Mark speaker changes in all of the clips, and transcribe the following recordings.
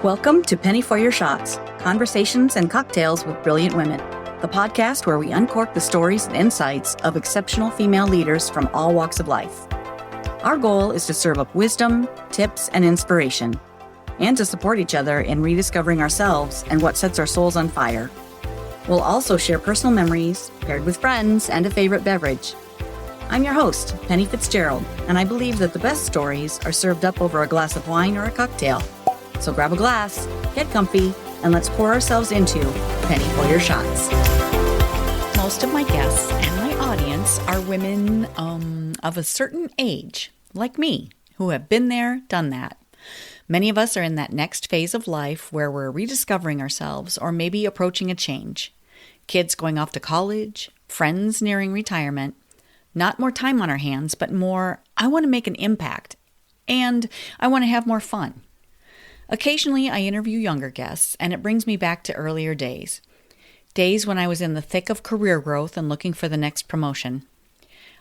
Speaker 1: Welcome to Penny for Your Shots, Conversations and Cocktails with Brilliant Women, the podcast where we uncork the stories and insights of exceptional female leaders from all walks of life. Our goal is to serve up wisdom, tips, and inspiration, and to support each other in rediscovering ourselves and what sets our souls on fire. We'll also share personal memories, paired with friends and a favorite beverage. I'm your host, Penny Fitzgerald, and I believe that the best stories are served up over a glass of wine or a cocktail. So grab a glass, get comfy, and let's pour ourselves into Penny for Your Shots. Most of my guests and my audience are women of a certain age, like me, who have been there, done that. Many of us are in that next phase of life where we're rediscovering ourselves or maybe approaching a change. Kids going off to college, friends nearing retirement, not more time on our hands, but more, I want to make an impact, and I want to have more fun. Occasionally, I interview younger guests, and it brings me back to earlier days. Days when I was in the thick of career growth and looking for the next promotion.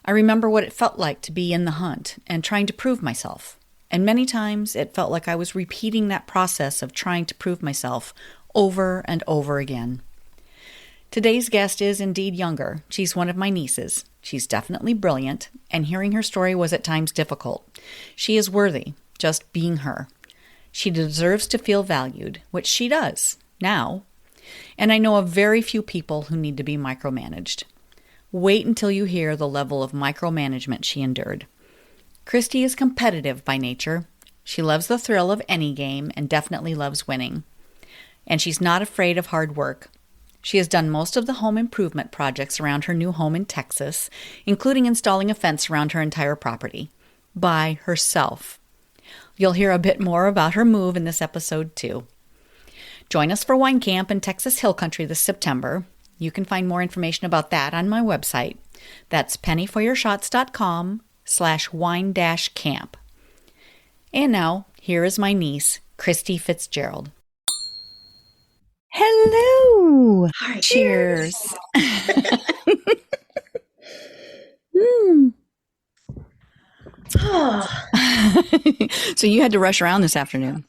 Speaker 1: I remember what it felt like to be in the hunt and trying to prove myself. And many times, it felt like I was repeating that process of trying to prove myself over and over again. Today's guest is indeed younger. She's one of my nieces. She's definitely brilliant, and hearing her story was at times difficult. She is worthy, just being her. She deserves to feel valued, which she does, now. And I know of very few people who need to be micromanaged. Wait until you hear the level of micromanagement she endured. Christi is competitive by nature. She loves the thrill of any game and definitely loves winning. And she's not afraid of hard work. She has done most of the home improvement projects around her new home in Texas, including installing a fence around her entire property, by herself. You'll hear a bit more about her move in this episode, too. Join us for Wine Camp in Texas Hill Country this September. You can find more information about that on my website. That's pennyforyourshots.com/wine-camp. And now, here is my niece, Christi Fitzgerald. Hello!
Speaker 2: Hi,
Speaker 1: Cheers! So you had to rush around this afternoon.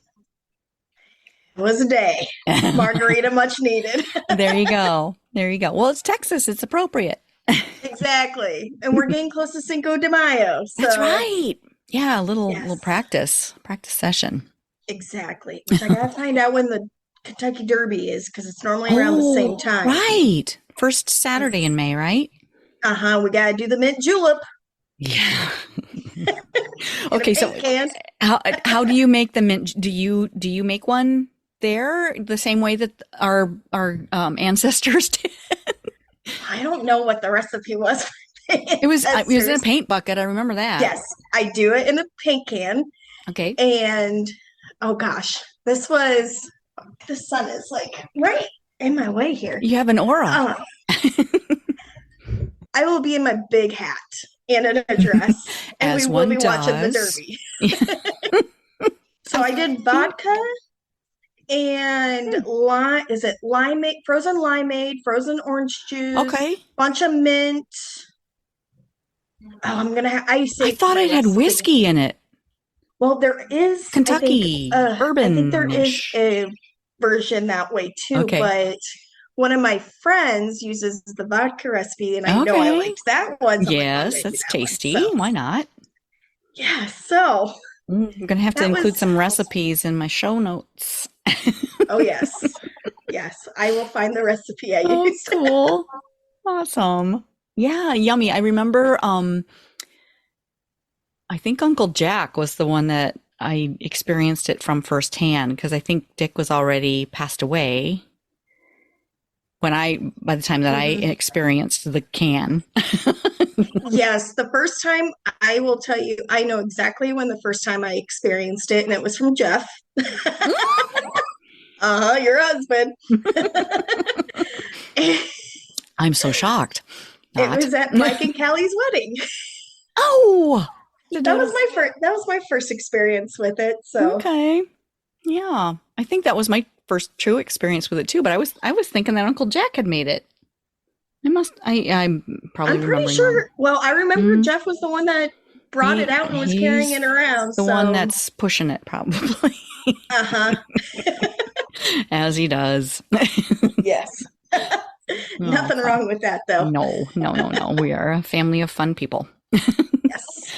Speaker 2: It was a day. Margarita much needed.
Speaker 1: There you go. There you go. Well, it's Texas. It's appropriate.
Speaker 2: Exactly. And we're getting close to Cinco de Mayo. So.
Speaker 1: That's right. Yeah, a little practice session.
Speaker 2: Exactly. Which I got to find out when the Kentucky Derby is because it's normally around the same time.
Speaker 1: Right. First Saturday in May, right?
Speaker 2: We got to do the mint julep.
Speaker 1: Yeah. Okay, so how do you make the mint? Do you make one there the same way that our ancestors did?
Speaker 2: I don't know what the recipe was.
Speaker 1: It was in a paint bucket. I remember that.
Speaker 2: Yes, I do it in a paint can.
Speaker 1: Okay.
Speaker 2: And oh gosh, the sun is like right in my way here.
Speaker 1: You have an aura.
Speaker 2: I will be in my big hat and in a dress, and we will be watching the Derby. So I did vodka and frozen limeade, frozen orange juice, bunch of mint. I thought
Speaker 1: it had whiskey in it.
Speaker 2: Well, there is
Speaker 1: Kentucky bourbon.
Speaker 2: I think there is a version that way too, but one of my friends uses the vodka recipe, and I know I liked that one. So
Speaker 1: yes, that's tasty.
Speaker 2: One, so.
Speaker 1: Why not?
Speaker 2: Yeah, so
Speaker 1: I'm going to have to include some recipes in my show notes.
Speaker 2: Oh, yes. Yes, I will find the recipe I used.
Speaker 1: Cool. Awesome. Yeah, yummy. I remember, I think Uncle Jack was the one that I experienced it from firsthand, because I think Dick was already passed away by the time that I experienced the can.
Speaker 2: Yes, the first time, I will tell you, I know exactly when the first time I experienced it, and it was from Jeff. Your husband.
Speaker 1: I'm so shocked.
Speaker 2: It was at Mike and Callie's wedding.
Speaker 1: Oh,
Speaker 2: that was my first experience with it. So
Speaker 1: okay, yeah, I think that was my first true experience with it too. But I was thinking that Uncle Jack had made it. I'm pretty
Speaker 2: sure. Well, I remember Jeff was the one that brought it out and was carrying it around.
Speaker 1: The one that's pushing it, probably. As he does.
Speaker 2: Yes. Nothing wrong with that, though.
Speaker 1: No. We are a family of fun people.
Speaker 2: Yes.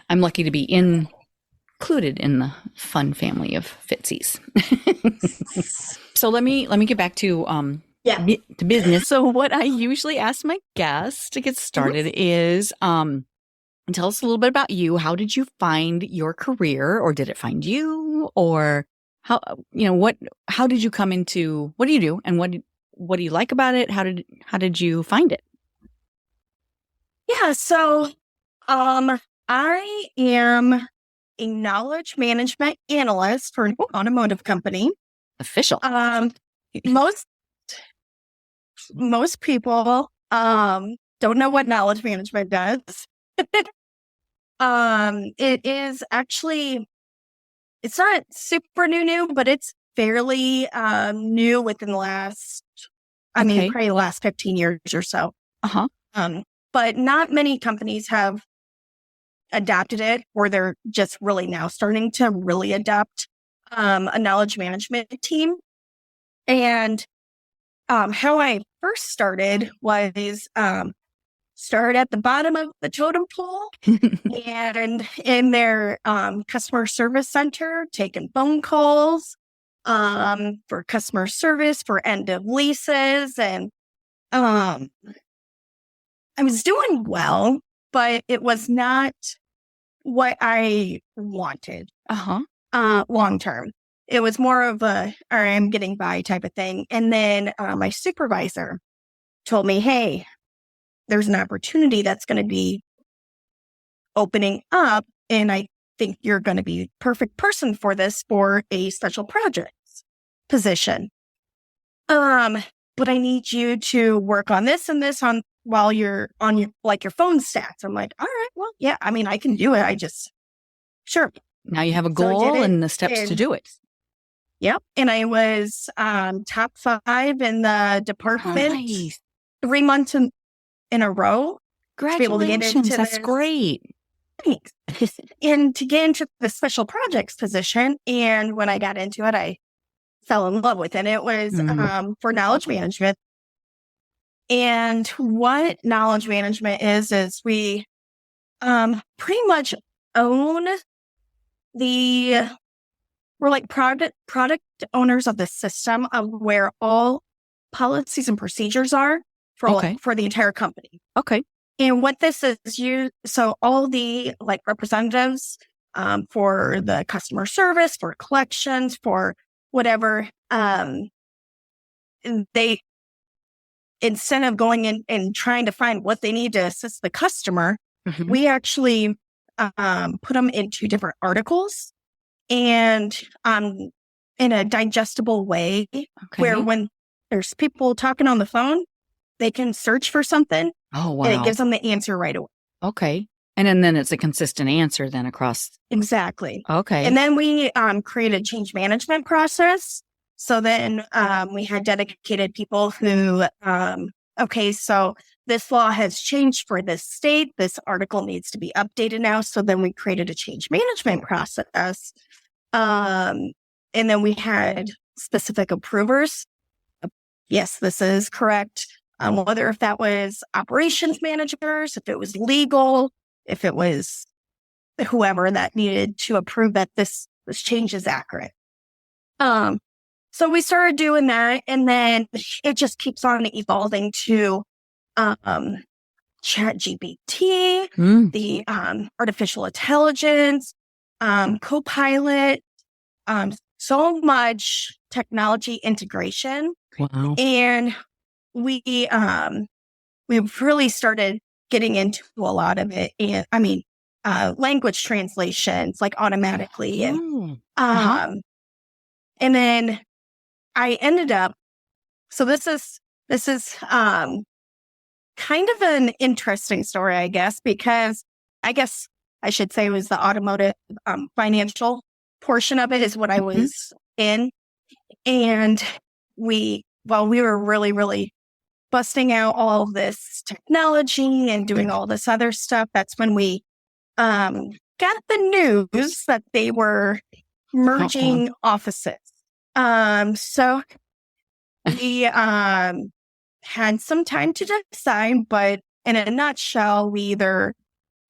Speaker 1: I'm lucky to be included in the fun family of Fitzies. So let me get back to to business. So what I usually ask my guests to get started is tell us a little bit about you. How did you find your career, or did it find you? Or how did you come into, what do you do, and what do you like about it? How did you find it?
Speaker 2: Yeah, so I am a knowledge management analyst for an automotive company.
Speaker 1: Official.
Speaker 2: Most people don't know what knowledge management does. It is actually, it's not super new, but it's fairly new within the last, probably the last 15 years or so. But not many companies have adopted it, or they're just really now starting to really adopt a knowledge management team. And how I first started was started at the bottom of the totem pole and in their customer service center, taking phone calls for customer service, for end of leases. And I was doing well, but it was not what I wanted long term. It was more of I'm getting by type of thing. And then my supervisor told me, hey, there's an opportunity that's going to be opening up, and I think you're going to be the perfect person for this, for a special projects position. But I need you to work on this and this while you're on your phone stats. I'm like, all right, well, yeah, I can do it. Sure.
Speaker 1: Now you have a goal and the steps to do it.
Speaker 2: Yep. And I was top 5 in the department 3 months in a row.
Speaker 1: Congratulations. That's great.
Speaker 2: Thanks. And to get into the special projects position, and when I got into it, I fell in love with it. It was for knowledge management. And what knowledge management is we pretty much own we're like product owners of the system of where all policies and procedures are for the entire company.
Speaker 1: Okay.
Speaker 2: And what this is, so all the representatives for the customer service, for collections, for whatever, they, instead of going in and trying to find what they need to assist the customer, we actually put them into different articles and in a digestible way, where when there's people talking on the phone, they can search for something.
Speaker 1: Oh, wow.
Speaker 2: And it gives them the answer right away.
Speaker 1: Okay. And then it's a consistent answer then across.
Speaker 2: Exactly.
Speaker 1: Okay.
Speaker 2: And then we created a change management process. So then we had dedicated people who, so this law has changed for this state. This article needs to be updated now. So then we created a change management process. And then we had specific approvers. Yes, this is correct. Whether if that was operations managers, if it was legal, if it was whoever that needed to approve that this change is accurate. So we started doing that, and then it just keeps on evolving to ChatGPT, the artificial intelligence, Copilot, so much technology integration.
Speaker 1: Wow.
Speaker 2: And we really started getting into a lot of it. And language translations automatically. And then I ended up, so this is kind of an interesting story, I guess, because I guess I should say it was the automotive financial portion of it is what I was in. And we were really, really busting out all of this technology and doing all this other stuff. That's when we got the news that they were merging offices. So we had some time to decide, but in a nutshell, we either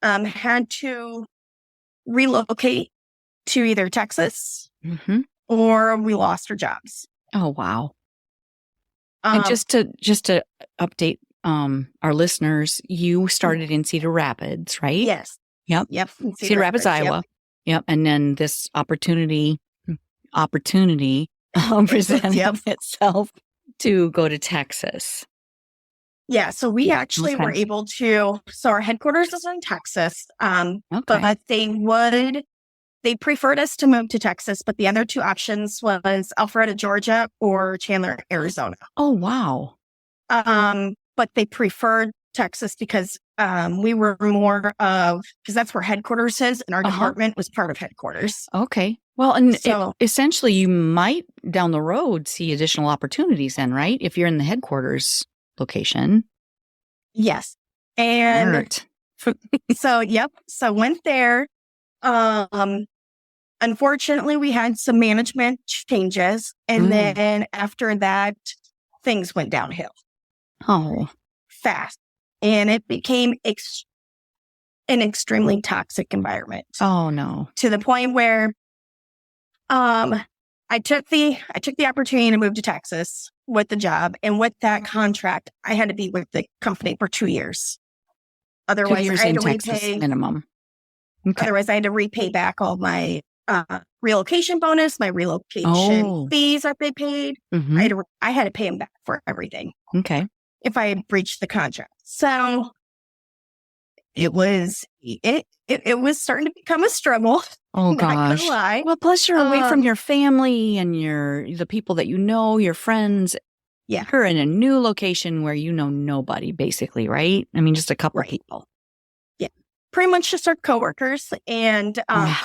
Speaker 2: had to relocate to either Texas or we lost our jobs.
Speaker 1: Oh, wow. And just to update our listeners, you started in Cedar Rapids, right?
Speaker 2: Yes.
Speaker 1: Yep. Cedar Rapids, Iowa. Yep. And then this opportunity presented itself to go to Texas.
Speaker 2: Yeah. So we actually were able to, so our headquarters is in Texas, but they preferred us to move to Texas, but the other two options was Alpharetta, Georgia or Chandler, Arizona.
Speaker 1: Oh, wow.
Speaker 2: But they preferred Texas because we were more of, because that's where headquarters is, and our department was part of headquarters.
Speaker 1: Okay. Well, and so, essentially you might down the road see additional opportunities then, right? If you're in the headquarters location.
Speaker 2: Yes. And so went there. Unfortunately, we had some management changes, and then after that, things went downhill.
Speaker 1: Oh,
Speaker 2: fast, and it became an extremely toxic environment.
Speaker 1: Oh no!
Speaker 2: To the point where, I took the opportunity to move to Texas with the job, and with that contract, I had to be with the company for 2 years. Otherwise,
Speaker 1: 2 years
Speaker 2: I had
Speaker 1: in
Speaker 2: to
Speaker 1: Texas
Speaker 2: repay
Speaker 1: minimum. Okay.
Speaker 2: Otherwise, I had to repay back all my relocation bonus, my relocation fees that they paid. I had to pay them back for everything.
Speaker 1: Okay.
Speaker 2: If I had breached the contract. So it was starting to become a struggle.
Speaker 1: Oh gosh.
Speaker 2: Not gonna lie.
Speaker 1: Well, plus you're away from your family and the people that you know, your friends.
Speaker 2: Yeah.
Speaker 1: You're in a new location where you know nobody, basically, right? I mean, just a couple of people.
Speaker 2: Yeah. Pretty much just our coworkers. And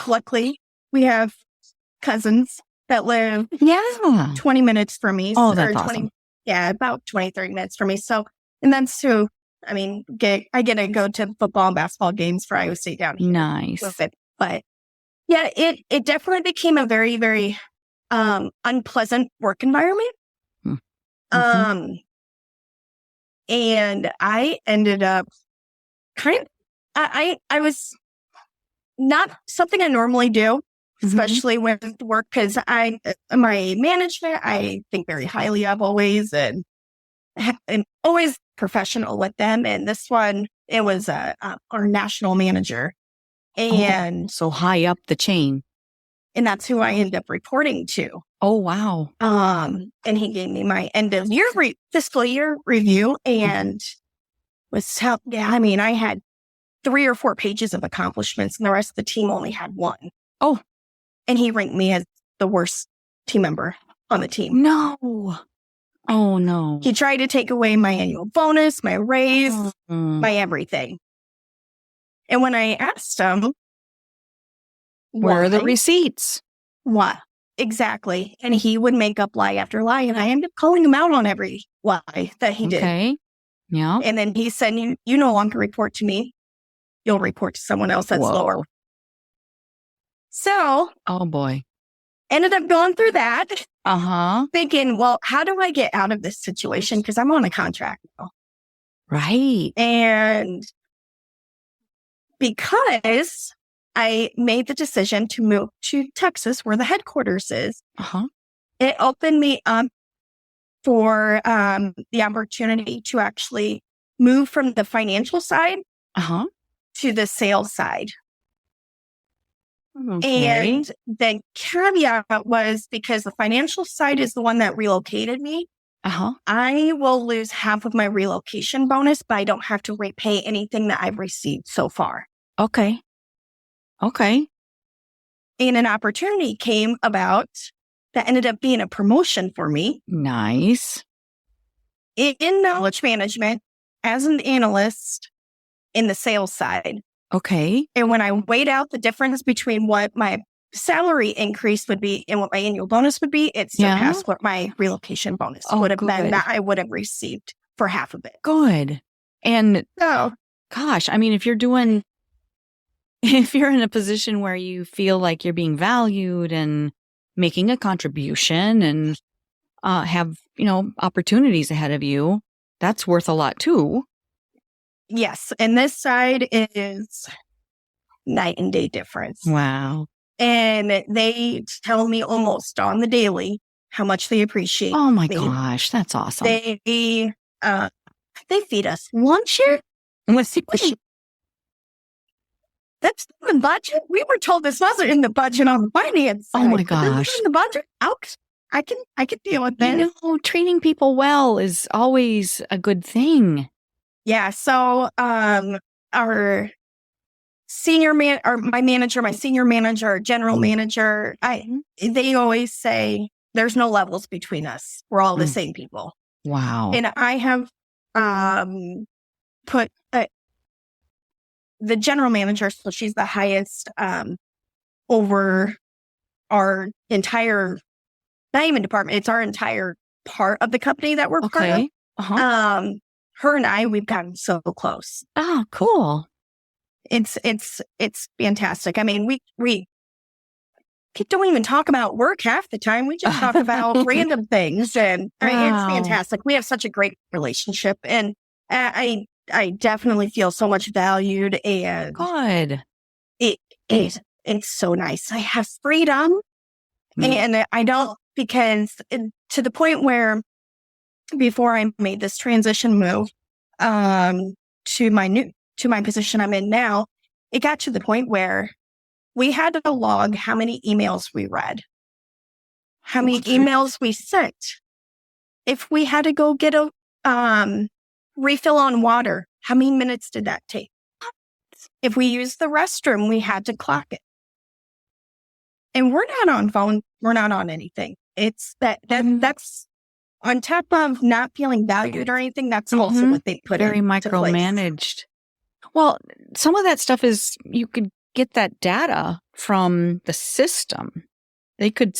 Speaker 2: luckily we have cousins that live 20 minutes from me.
Speaker 1: Oh, that's awesome.
Speaker 2: About 20, 30 minutes from me. So, and that's who, I mean, I get to go to football and basketball games for Iowa State down here.
Speaker 1: Nice.
Speaker 2: With it. But yeah, it definitely became a very, very unpleasant work environment. And I ended up I was not something I normally do. Especially with work, because my management, I think very highly of always, and always professional with them. And this one, it was our national manager, and
Speaker 1: so high up the chain,
Speaker 2: and that's who I ended up reporting to.
Speaker 1: Oh wow!
Speaker 2: And he gave me my end of year fiscal year review, and I mean, I had 3 or 4 pages of accomplishments, and the rest of the team only had 1.
Speaker 1: Oh.
Speaker 2: And he ranked me as the worst team member on the team.
Speaker 1: No. Oh, no.
Speaker 2: He tried to take away my annual bonus, my raise, my everything. And when I asked him,
Speaker 1: where are the receipts?
Speaker 2: What? Exactly. And he would make up lie after lie. And I ended up calling him out on every lie that he did.
Speaker 1: Okay. Yeah.
Speaker 2: And then he said, you no longer report to me. You'll report to someone else that's lower. So,
Speaker 1: oh boy,
Speaker 2: ended up going through that. Thinking, well, how do I get out of this situation? Because I'm on a contract now.
Speaker 1: Right.
Speaker 2: And because I made the decision to move to Texas, where the headquarters is, it opened me up for the opportunity to actually move from the financial side to the sales side.
Speaker 1: Okay.
Speaker 2: And the caveat was, because the financial side is the one that relocated me, I will lose half of my relocation bonus, but I don't have to repay anything that I've received so far.
Speaker 1: Okay. And
Speaker 2: an opportunity came about that ended up being a promotion for me.
Speaker 1: Nice.
Speaker 2: In knowledge management as an analyst in the sales side.
Speaker 1: Okay.
Speaker 2: And when I weighed out the difference between what my salary increase would be and what my annual bonus would be, it surpassed what my relocation bonus would have been that I would have received for half of it.
Speaker 1: Good. And gosh, I mean, if you're doing if you're in a position where you feel like you're being valued and making a contribution and have, opportunities ahead of you, that's worth a lot too.
Speaker 2: Yes. And this side is night and day difference.
Speaker 1: Wow.
Speaker 2: And they tell me almost on the daily how much they appreciate.
Speaker 1: Oh my gosh, that's awesome.
Speaker 2: They feed us lunch here. That's the budget. We were told this wasn't in the budget on the finance side.
Speaker 1: Oh my gosh.
Speaker 2: This is in the budget. I can deal with that.
Speaker 1: Treating people well is always a good thing.
Speaker 2: Yeah. So our senior my senior manager, our general manager, they always say there's no levels between us. We're all the same people.
Speaker 1: Wow.
Speaker 2: And I have put the general manager, so she's the highest over our entire, not even department, it's our entire part of the company that we're part of.
Speaker 1: Uh-huh.
Speaker 2: Her and I, we've gotten so close.
Speaker 1: Oh, cool.
Speaker 2: It's fantastic. I mean, we don't even talk about work half the time. We just talk about random things, and it's fantastic. We have such a great relationship, and I definitely feel so much valued, and
Speaker 1: good.
Speaker 2: It's so nice. I have freedom, and I don't, because to the point where before I made this transition move to my position I'm in now, it got to the point where we had to log how many emails we read, how many emails we sent. If we had to go get a refill on water, how many minutes did that take? If we used the restroom, we had to clock it. And we're not on phone. We're not on anything. It's that's on top of not feeling valued or anything. That's also what they put
Speaker 1: very micromanaged. Well, some of that stuff is, you could get that data from the system. They could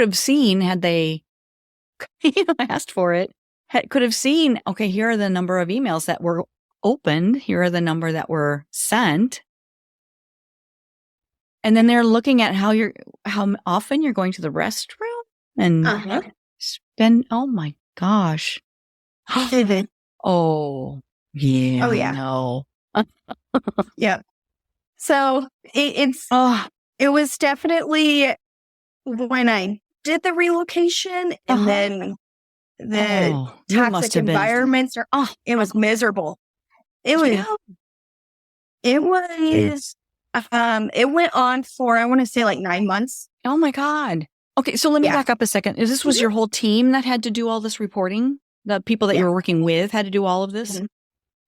Speaker 1: have seen, had they asked for it, could have seen, okay, here are the number of emails that were opened. Here are the number that were sent. And then they're looking at how often you're going to the restroom and spend, oh my gosh. Oh, yeah.
Speaker 2: Oh, yeah.
Speaker 1: No.
Speaker 2: Yeah. So it was definitely when I did the relocation, and then the toxic environments it was miserable. It went on for, I want to say, like 9 months.
Speaker 1: Oh my God. Okay. So let me back up a second. This was your whole team that had to do all this reporting? The people that you were working with had to do all of this? Mm-hmm.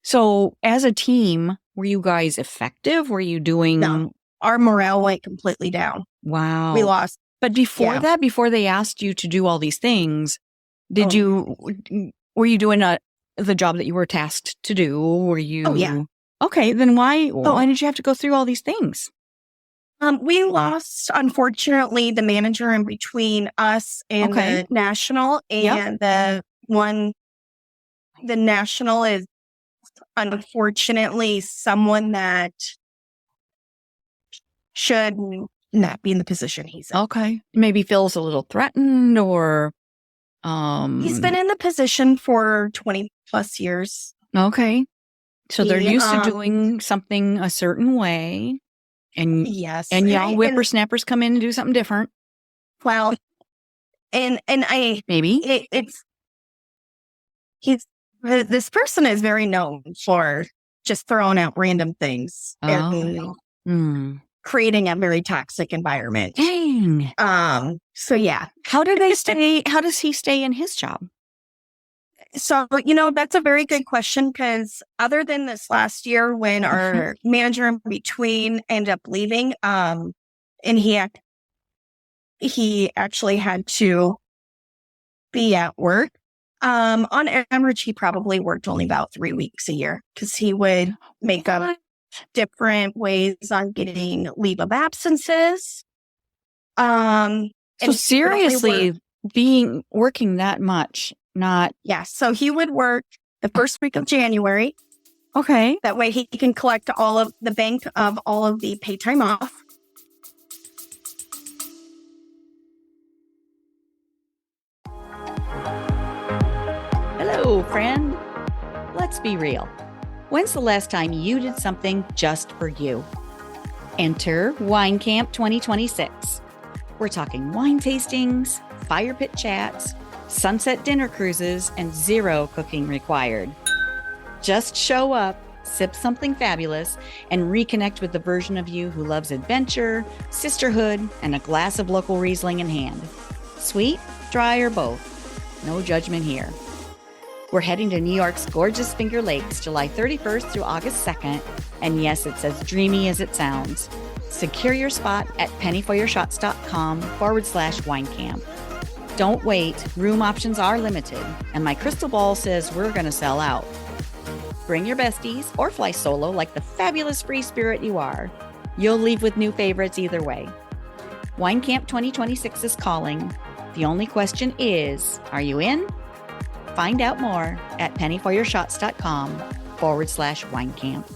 Speaker 1: So as a team, were you guys effective? Were you doing...
Speaker 2: No, our morale went completely down.
Speaker 1: Wow.
Speaker 2: We lost.
Speaker 1: But before that, before they asked you to do all these things, were you doing the job that you were tasked to do? Were you...
Speaker 2: Oh, yeah.
Speaker 1: Okay, then why did you have to go through all these things?
Speaker 2: We lost, unfortunately, the manager in between us and the national, and the national is unfortunately someone that should not be in the position he's in.
Speaker 1: Okay. Maybe feels a little threatened, or
Speaker 2: he's been in the position for 20 plus years.
Speaker 1: Okay. So they're used to doing something a certain way, and y'all whippersnappers come in and do something different.
Speaker 2: Well, and this person is very known for just throwing out random things and creating a very toxic environment.
Speaker 1: Dang.
Speaker 2: So yeah.
Speaker 1: How does he stay in his job?
Speaker 2: So, that's a very good question, because other than this last year when our manager in between ended up leaving, and he actually had to be at work, on average, he probably worked only about 3 weeks a year, because he would make up different ways on getting leave of absences.
Speaker 1: So seriously, working that much, not...
Speaker 2: Yeah, so he would work the first week of January,
Speaker 1: Okay.
Speaker 2: That way he can collect all of the bank of all of the paid time off.
Speaker 1: Hello, friend. Let's be real. When's the last time you did something just for you? Enter Wine Camp 2026. We're talking wine tastings, fire pit chats, sunset dinner cruises, and zero cooking required. Just show up, sip something fabulous, and reconnect with the version of you who loves adventure, sisterhood, and a glass of local Riesling in hand. Sweet, dry, or both. No judgment here. We're heading to New York's gorgeous Finger Lakes, July 31st through August 2nd. And yes, it's as dreamy as it sounds. Secure your spot at pennyforyourshots.com/winecamp. Don't wait. Room options are limited. And my crystal ball says we're going to sell out. Bring your besties or fly solo like the fabulous free spirit you are. You'll leave with new favorites either way. Wine Camp 2026 is calling. The only question is, are you in? Find out more at pennyforyourshots.com/winecamp.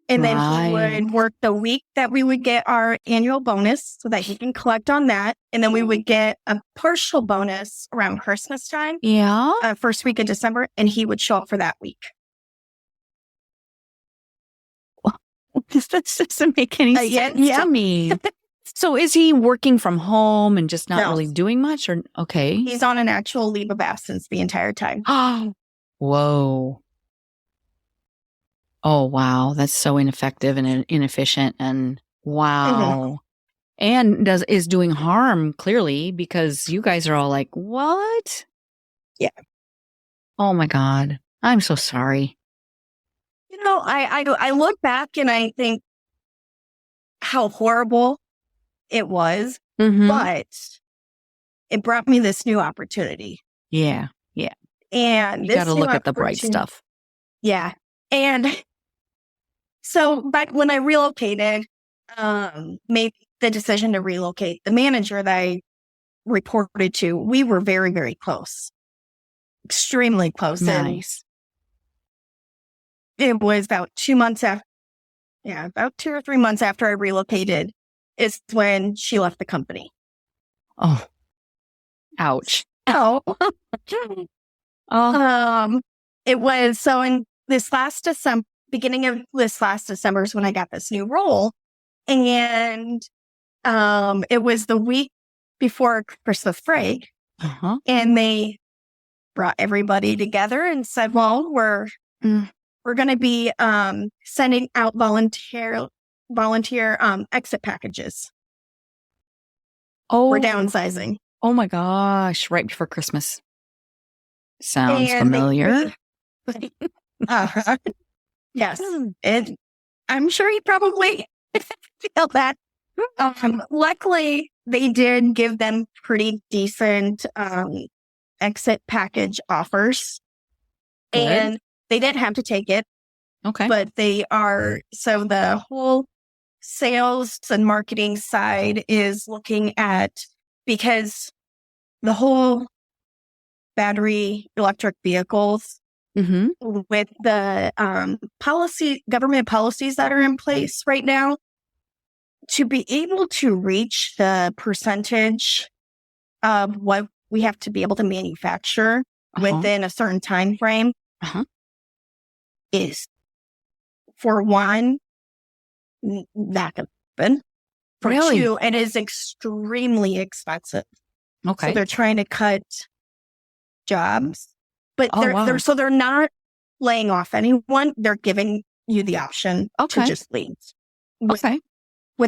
Speaker 2: And then he would work the week that we would get our annual bonus so that he can collect on that. And then we would get a partial bonus around Christmas time.
Speaker 1: Yeah.
Speaker 2: First week of December. And he would show up for that week.
Speaker 1: This doesn't make any sense to me. So is he working from home and just not really doing much? Or okay.
Speaker 2: He's on an actual leave of absence the entire time.
Speaker 1: Whoa. Oh, wow. That's so ineffective and inefficient. And wow. And is doing harm, clearly, because you guys are all like, what?
Speaker 2: Yeah.
Speaker 1: Oh, my God. I'm so sorry.
Speaker 2: You know, I look back and I think how horrible it was, but it brought me this new opportunity.
Speaker 1: Yeah. Yeah.
Speaker 2: And
Speaker 1: you got to look at the bright stuff.
Speaker 2: Yeah. And so back when I relocated, made the decision to relocate, the manager that I reported to, we were very, very close. Extremely close.
Speaker 1: Nice.
Speaker 2: And it was about 2 months after, about 2 or 3 months after I relocated is when she left the company.
Speaker 1: Oh, ouch.
Speaker 2: Oh. It was so in this last December, beginning of this last December is when I got this new role. And it was the week before Christmas break. And they brought everybody together and said, well, we're going to be sending out volunteer exit packages.
Speaker 1: Oh,
Speaker 2: we're downsizing.
Speaker 1: Oh my gosh. Right before Christmas. Sounds familiar.
Speaker 2: Yes. I'm sure he probably felt that. Luckily, they did give them pretty decent exit package offers. Good. And they didn't have to take it.
Speaker 1: Okay.
Speaker 2: But they are, so the whole sales and marketing side is looking at, because the whole battery electric vehicles with the government policies that are in place right now, to be able to reach the percentage of what we have to be able to manufacture within a certain time frame is, for one, not going to happen. For two, it is extremely expensive.
Speaker 1: Okay.
Speaker 2: So they're trying to cut jobs, but they're not laying off anyone. They're giving you the option to just leave. With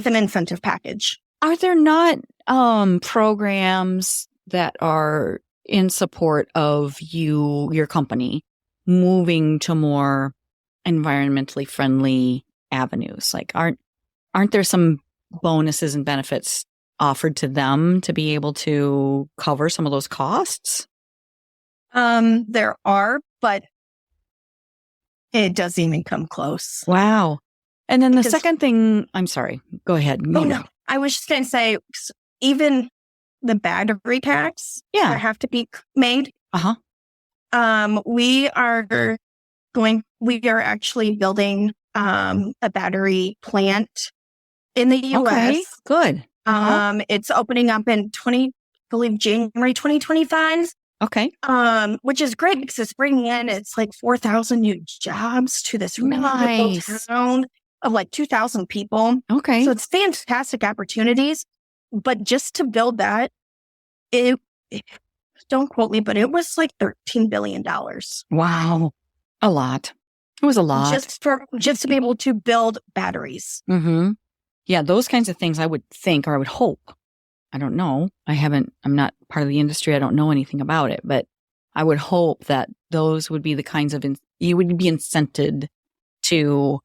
Speaker 2: an incentive package.
Speaker 1: Are there not programs that are in support of your company moving to more environmentally friendly avenues? Like, aren't there some bonuses and benefits offered to them to be able to cover some of those costs?
Speaker 2: There are, but it doesn't even come close.
Speaker 1: Wow. And then the second thing, I'm sorry, go ahead.
Speaker 2: Oh, no. I was just going to say, even the battery packs that have to be made. We are actually building a battery plant in the U.S.
Speaker 1: Okay, good.
Speaker 2: It's opening up in January 2025.
Speaker 1: Okay.
Speaker 2: Which is great because it's bringing in, it's like 4,000 new jobs to this really little town of like 2,000 people.
Speaker 1: Okay.
Speaker 2: So it's fantastic opportunities. But just to build that, don't quote me, but it was like $13 billion.
Speaker 1: Wow. A lot. It was a lot.
Speaker 2: Just to be able to build batteries.
Speaker 1: Mm-hmm. Yeah, those kinds of things I would think, or I would hope. I don't know. I'm not part of the industry. I don't know anything about it, but I would hope that those would be the kinds of, you would be incented to,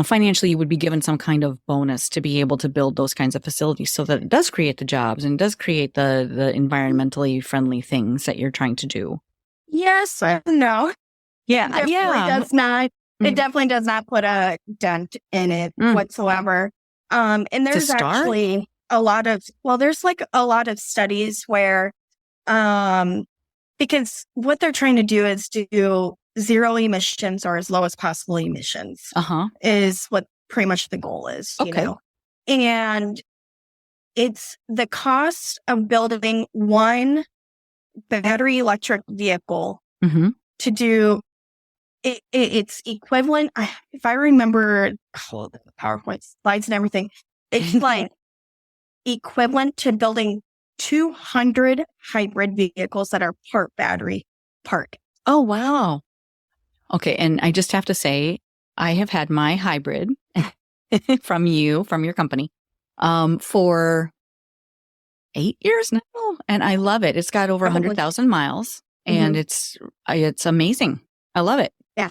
Speaker 1: financially you would be given some kind of bonus to be able to build those kinds of facilities so that it does create the jobs and does create the environmentally friendly things that you're trying to do.
Speaker 2: Yes, no.
Speaker 1: Yeah.
Speaker 2: Does not. It definitely does not put a dent in it whatsoever. And there's actually there's like a lot of studies where, because what they're trying to do is do zero emissions or as low as possible emissions is what pretty much the goal is, you know, and it's the cost of building one battery electric vehicle to do it's equivalent. If I remember the PowerPoint slides and everything, it's like equivalent to building 200 hybrid vehicles that are part battery, part.
Speaker 1: Oh, wow. Okay. And I just have to say, I have had my hybrid from your company, for 8 years now. And I love it. It's got over 100,000 miles and it's amazing. I love it.
Speaker 2: Yeah.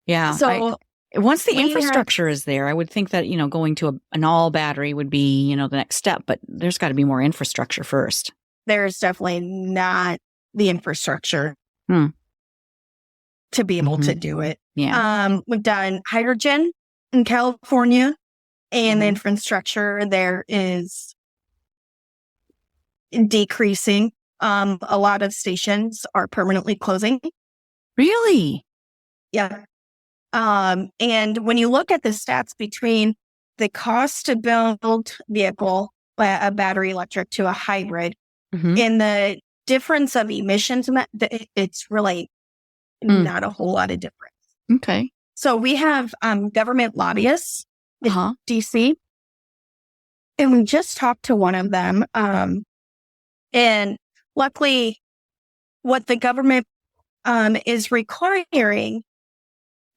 Speaker 1: Yeah.
Speaker 2: So
Speaker 1: once the infrastructure is there, I would think that, going to an all battery would be, the next step, but there's got to be more infrastructure first.
Speaker 2: There's definitely not the infrastructure to be able to do it.
Speaker 1: Yeah.
Speaker 2: We've done hydrogen in California and the infrastructure there is decreasing. A lot of stations are permanently closing.
Speaker 1: Really?
Speaker 2: Yeah. And when you look at the stats between the cost to build a battery electric to a hybrid, and the difference of emissions, it's really not a whole lot of difference.
Speaker 1: Okay.
Speaker 2: So we have government lobbyists in DC, and we just talked to one of them. And luckily, what the government is requiring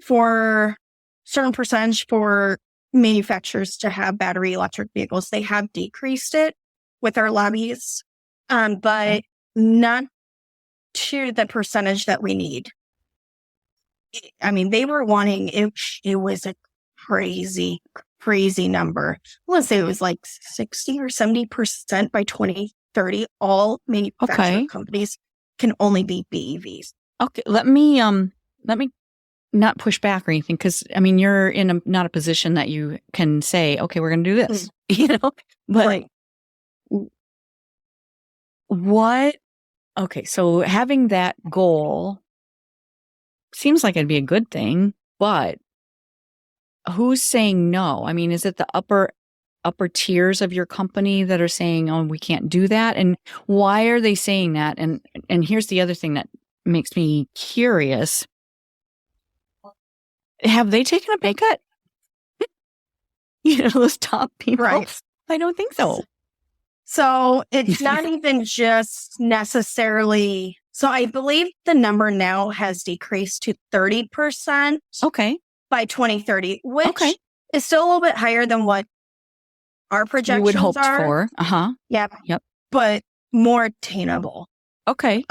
Speaker 2: for certain percentage for manufacturers to have battery electric vehicles, they have decreased it with our lobbies, but not to the percentage that we need. I mean, they were wanting it was a crazy number. Let's say it was like 60 or 70% by 2030. All manufacturing companies can only be BEVs.
Speaker 1: Okay, let me not push back or anything, because I mean you're in not a position that you can say, okay, we're going to do this, But what? Okay, so having that goal seems like it'd be a good thing, but who's saying no? I mean, is it the upper tiers of your company that are saying, oh, we can't do that? And why are they saying that? And here's the other thing that makes me curious. Have they taken a pay cut? Those top people?
Speaker 2: Right.
Speaker 1: I don't think so.
Speaker 2: So it's not even just necessarily. So I believe the number now has decreased to 30%.
Speaker 1: Okay.
Speaker 2: By 2030, which is still a little bit higher than what our projections
Speaker 1: you would hope
Speaker 2: are.
Speaker 1: for.
Speaker 2: Yep.
Speaker 1: But
Speaker 2: more attainable.
Speaker 1: Okay.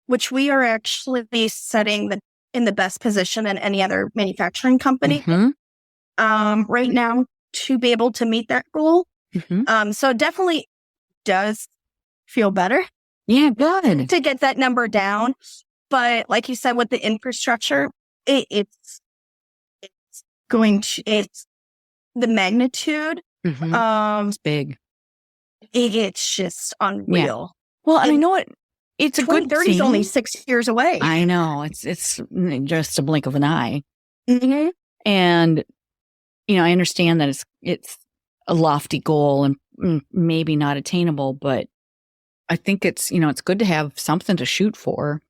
Speaker 2: Which we are actually setting in the best position than any other manufacturing company right now to be able to meet that goal. So it definitely does feel better.
Speaker 1: Yeah, good.
Speaker 2: To get that number down. But like you said, with the infrastructure, it's the magnitude,
Speaker 1: it's big.
Speaker 2: It's just unreal.
Speaker 1: Yeah. Well, and I know it's a good
Speaker 2: 2030 is only 6 years away.
Speaker 1: I know. It's just a blink of an eye.
Speaker 2: Mm-hmm.
Speaker 1: And, I understand that it's a lofty goal and maybe not attainable, but I think it's good to have something to shoot for.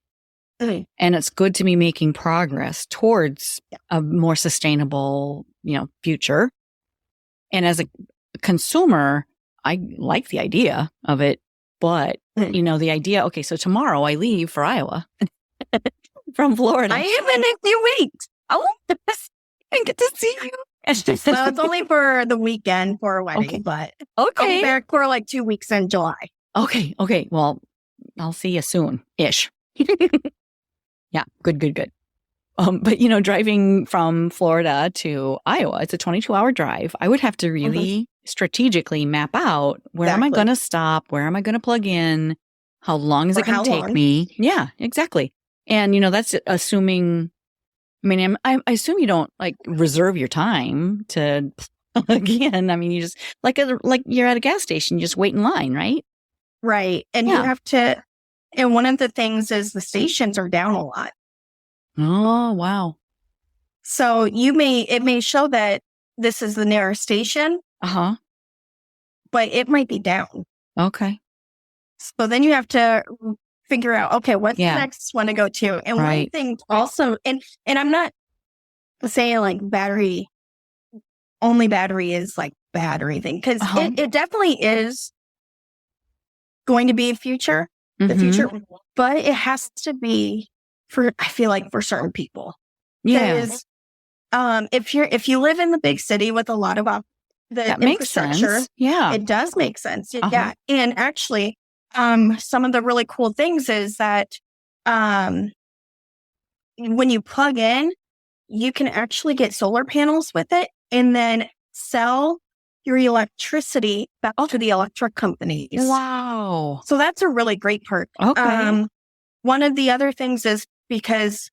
Speaker 2: Mm-hmm.
Speaker 1: And it's good to be making progress towards a more sustainable, future. And as a consumer, I like the idea of it, but, the idea, okay, so tomorrow I leave for Iowa from Florida.
Speaker 2: I am in a few weeks.
Speaker 1: I want this and get to see you.
Speaker 2: Well, it's only for the weekend for a wedding, but I'll be back for like 2 weeks in July.
Speaker 1: Okay. Well, I'll see you soon-ish. Yeah, good. But, driving from Florida to Iowa, it's a 22-hour drive. I would have to really strategically map out where am I going to stop? Where am I going to plug in? How long is it going to take me? Yeah, exactly. And, that's assuming, I assume you don't reserve your time to plug in. You just like you're at a gas station, you just wait in line, right?
Speaker 2: Right. And you have to, and one of the things is the stations are down a lot.
Speaker 1: Oh, wow.
Speaker 2: So it may show that this is the nearest station. But it might be down.
Speaker 1: Okay.
Speaker 2: So then you have to figure out, okay, what's the next one to go to? And one thing also, and I'm not saying battery is battery thing, because it definitely is going to be the future, but it has to be I feel like for certain people.
Speaker 1: Yeah.
Speaker 2: If you live in the big city with a lot of that infrastructure,
Speaker 1: makes sense. Yeah.
Speaker 2: It does make sense. Yeah. And actually, some of the really cool things is that when you plug in, you can actually get solar panels with it and then sell your electricity back to the electric companies.
Speaker 1: Wow.
Speaker 2: So that's a really great perk.
Speaker 1: Okay.
Speaker 2: One of the other things is because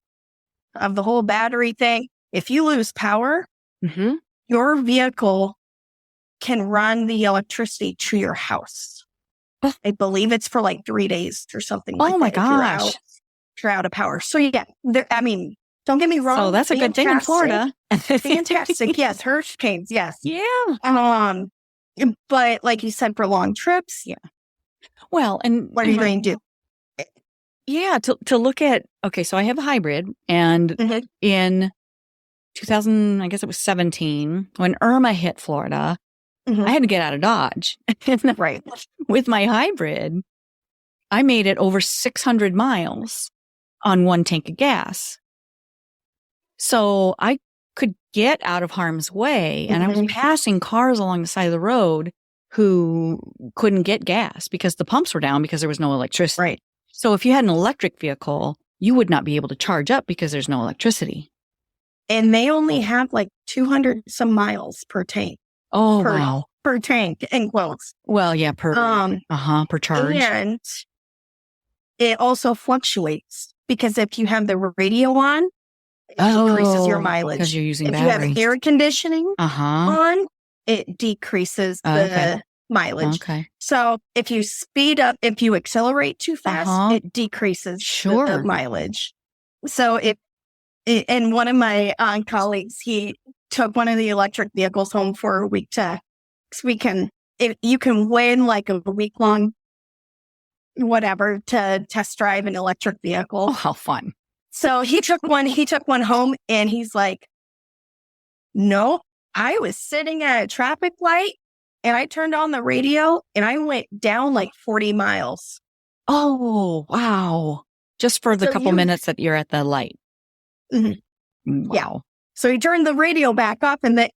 Speaker 2: of the whole battery thing, if you lose power, your vehicle can run the electricity to your house. I believe it's for 3 days or something like that.
Speaker 1: Oh my gosh.
Speaker 2: If you're out of power. So yeah, don't get me wrong.
Speaker 1: So that's a good thing in Florida.
Speaker 2: Fantastic. Yes. Hurricanes. Yes.
Speaker 1: Yeah.
Speaker 2: But like you said, for long trips.
Speaker 1: Yeah. Well, and
Speaker 2: what are you going to do?
Speaker 1: Yeah. To look at, okay, so I have a hybrid, and in 2000, I guess it was 17, when Irma hit Florida, I had to get out of Dodge.
Speaker 2: Right.
Speaker 1: With my hybrid, I made it over 600 miles on one tank of gas. So I could get out of harm's way, and I was passing cars along the side of the road who couldn't get gas because the pumps were down because there was no electricity.
Speaker 2: Right.
Speaker 1: So if you had an electric vehicle, you would not be able to charge up because there's no electricity.
Speaker 2: And they only have 200 some miles per tank.
Speaker 1: Oh, wow.
Speaker 2: Per tank, in quotes.
Speaker 1: Well, yeah, per charge.
Speaker 2: And it also fluctuates because if you have the radio on, it decreases your mileage.
Speaker 1: Because you're using
Speaker 2: battery. If you have air conditioning on, it decreases the mileage.
Speaker 1: Okay.
Speaker 2: So if you speed up, if you accelerate too fast, it decreases the mileage. So and one of my colleagues, he took one of the electric vehicles home for a week you can win a week-long whatever to test drive an electric vehicle.
Speaker 1: Oh, how fun.
Speaker 2: So he took one home, and he's like, no, I was sitting at a traffic light and I turned on the radio and I went down 40 miles.
Speaker 1: Oh, wow. Just for the couple minutes that you're at the light.
Speaker 2: Mm-hmm.
Speaker 1: Wow.
Speaker 2: Yeah. So he turned the radio back up, and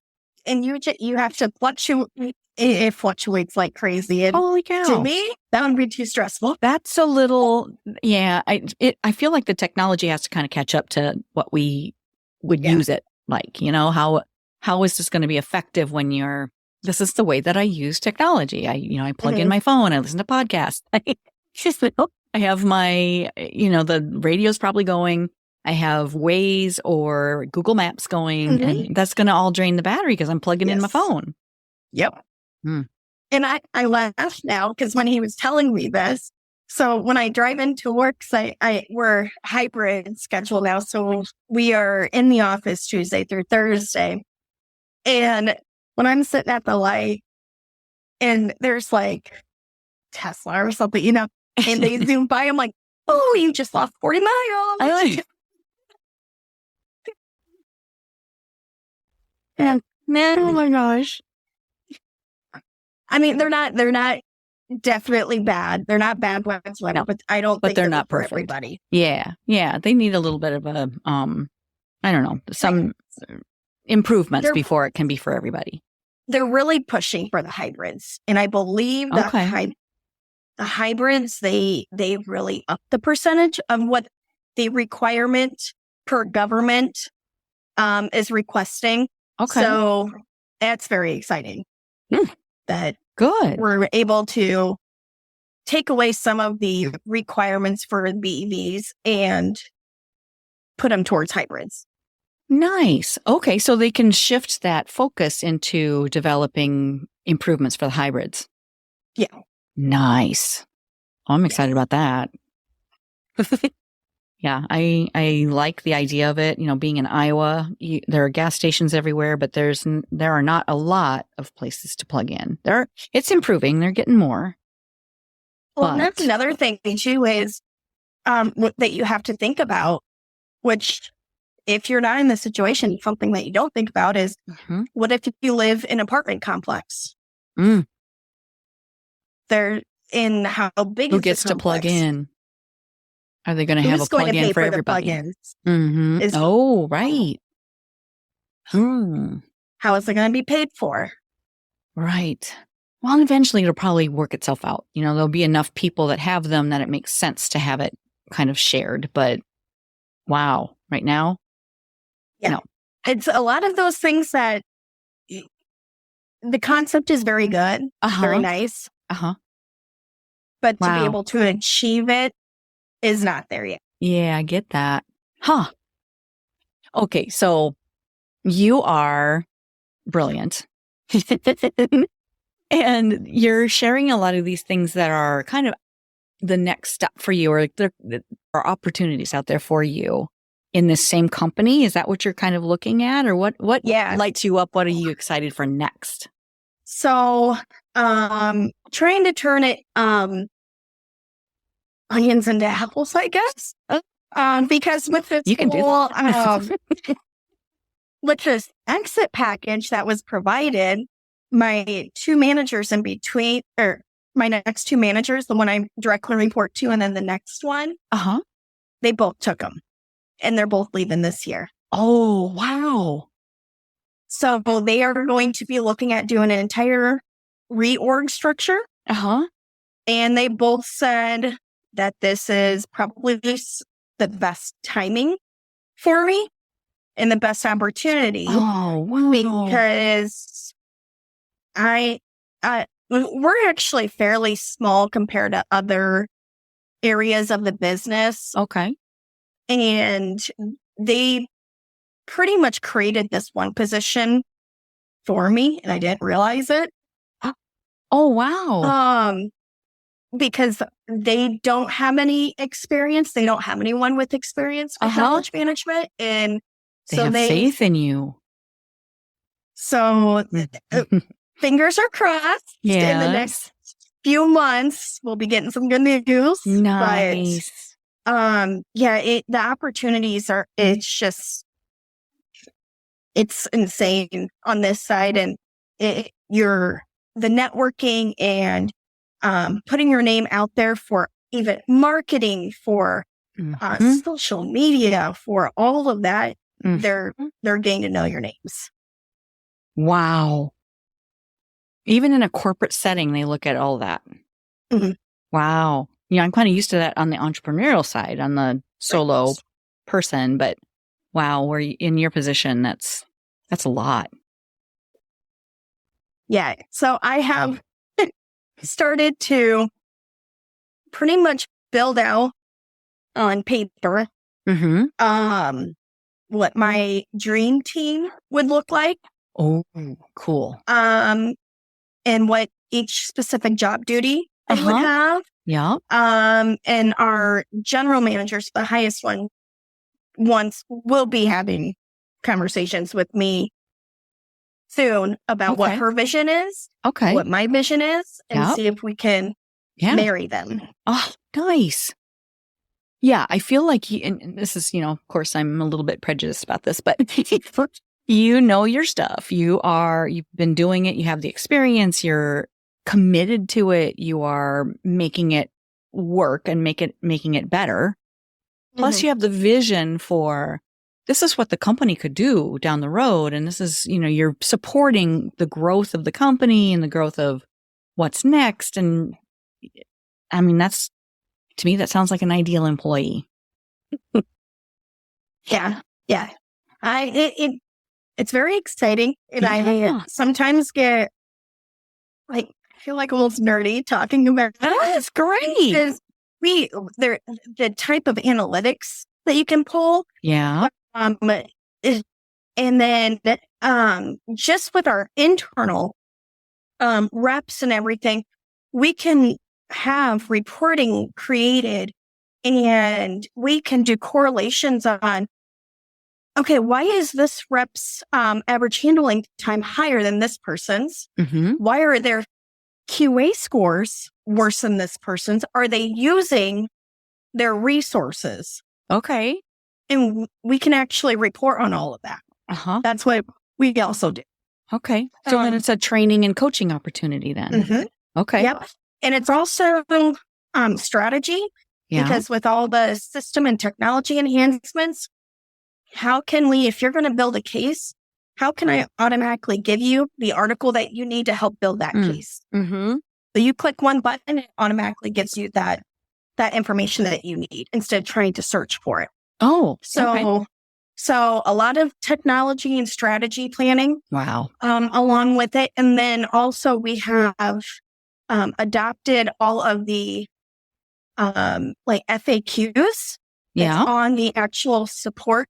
Speaker 2: you have to fluctuate. It fluctuates like crazy. And
Speaker 1: holy cow.
Speaker 2: To me, that would be too stressful.
Speaker 1: That's a little, I feel like the technology has to kind of catch up to what we would use it like, how is this going to be effective when this is the way that I use technology. I plug in my phone, I listen to podcasts. I have my, the radio's probably going. I have Waze or Google Maps going, and that's going to all drain the battery because I'm plugging in my phone.
Speaker 2: Yep. And I laugh now because when he was telling me this, so when I drive into work, we're hybrid schedule now. So we are in the office Tuesday through Thursday. And when I'm sitting at the light and there's like Tesla or something, and they zoom by, I'm like, oh, you just lost 40 miles. And man, oh my gosh. I mean, they're not definitely bad. They're not bad ones right now, but I don't think
Speaker 1: they're not
Speaker 2: perfect
Speaker 1: for
Speaker 2: everybody.
Speaker 1: Yeah. They need a little bit of a I don't know, some improvements before it can be for everybody.
Speaker 2: They're really pushing for the hybrids. And I believe that the hybrids, they really up the percentage of what the requirement per government is requesting.
Speaker 1: Okay.
Speaker 2: So that's very exciting. That
Speaker 1: good.
Speaker 2: We're able to take away some of the requirements for BEVs and put them towards hybrids.
Speaker 1: Nice. Okay, so they can shift that focus into developing improvements for the hybrids.
Speaker 2: Yeah.
Speaker 1: Nice. Oh, I'm excited about that. Yeah, I like the idea of it. Being in Iowa, there are gas stations everywhere, but there are not a lot of places to plug in. It's improving. They're getting more.
Speaker 2: Well, and that's another thing too is that you have to think about, which if you're not in this situation, something that you don't think about is what if you live in an apartment complex? They're in how big
Speaker 1: who gets to plug in? Are they going to have a plug-in for everybody? Oh, right.
Speaker 2: How is it going to be paid for?
Speaker 1: Right. Well, eventually it'll probably work itself out. There'll be enough people that have them that it makes sense to have it kind of shared. But wow, right now?
Speaker 2: Yeah.
Speaker 1: No.
Speaker 2: It's a lot of those things that the concept is very good, very nice. But to be able to achieve it is not there yet.
Speaker 1: Yeah, I get that. Huh. Okay, so you are brilliant. And you're sharing a lot of these things that are kind of the next step for you, or there are opportunities out there for you in this same company. Is that what you're kind of looking at, or what lights you up? What are you excited for next?
Speaker 2: So, trying to turn it, onions into apples, I guess. Because with this with this exit package that was provided, my two managers in between, or my next two managers, the one I directly report to, and then the next one, they both took them, and they're both leaving this year.
Speaker 1: Oh, wow.
Speaker 2: So they are going to be looking at doing an entire reorg structure. And they both said that this is probably the best timing for me and the best opportunity.
Speaker 1: Oh, wow.
Speaker 2: Because we're actually fairly small compared to other areas of the business.
Speaker 1: Okay.
Speaker 2: And they pretty much created this one position for me, and I didn't realize it.
Speaker 1: Oh, wow.
Speaker 2: Because they don't have any experience. They don't have anyone with experience with knowledge management. And
Speaker 1: they have faith in you.
Speaker 2: So fingers are crossed.
Speaker 1: Yeah.
Speaker 2: In the next few months, we'll be getting some good news.
Speaker 1: Nice.
Speaker 2: But, the opportunities are, it's insane on this side. And the networking and putting your name out there for even marketing, for social media, for all of that, they're getting to know your names.
Speaker 1: Wow. Even in a corporate setting, they look at all that. Wow. I'm kind of used to that on the entrepreneurial side, on the solo person, but wow, where in your position, that's a lot.
Speaker 2: Yeah. So I have started to pretty much build out on paper what my dream team would look like.
Speaker 1: Oh, cool.
Speaker 2: And what each specific job duty I would have.
Speaker 1: Yeah.
Speaker 2: And our general managers, the highest ones will be having conversations with me soon about what her vision is, what my vision is, and see if we can marry them.
Speaker 1: Oh, nice. Yeah, I feel like, and this is, of course, I'm a little bit prejudiced about this, but you know your stuff. You've been doing it. You have the experience. You're committed to it. You are making it work and making it better. Plus, you have the vision for this is what the company could do down the road. And this is, you're supporting the growth of the company and the growth of what's next. And I mean, to me, that sounds like an ideal employee.
Speaker 2: Yeah. It's very exciting. And I sometimes get I feel like almost nerdy talking about it.
Speaker 1: That's great.
Speaker 2: Because the type of analytics that you can pull.
Speaker 1: Yeah.
Speaker 2: And then just with our internal reps and everything, we can have reporting created and we can do correlations on, okay, why is this rep's average handling time higher than this person's? Why are their QA scores worse than this person's? Are they using their resources?
Speaker 1: Okay.
Speaker 2: And we can actually report on all of that. That's what we also do.
Speaker 1: Okay. So then it's a training and coaching opportunity then. Okay.
Speaker 2: Yep. And it's also strategy because with all the system and technology enhancements, how can we, if you're going to build a case, how can I automatically give you the article that you need to help build that case? So you click one button, it automatically gives you that information that you need instead of trying to search for it. So a lot of technology and strategy planning.
Speaker 1: Wow.
Speaker 2: Along with it. And then also we have adopted all of the like FAQs on the actual support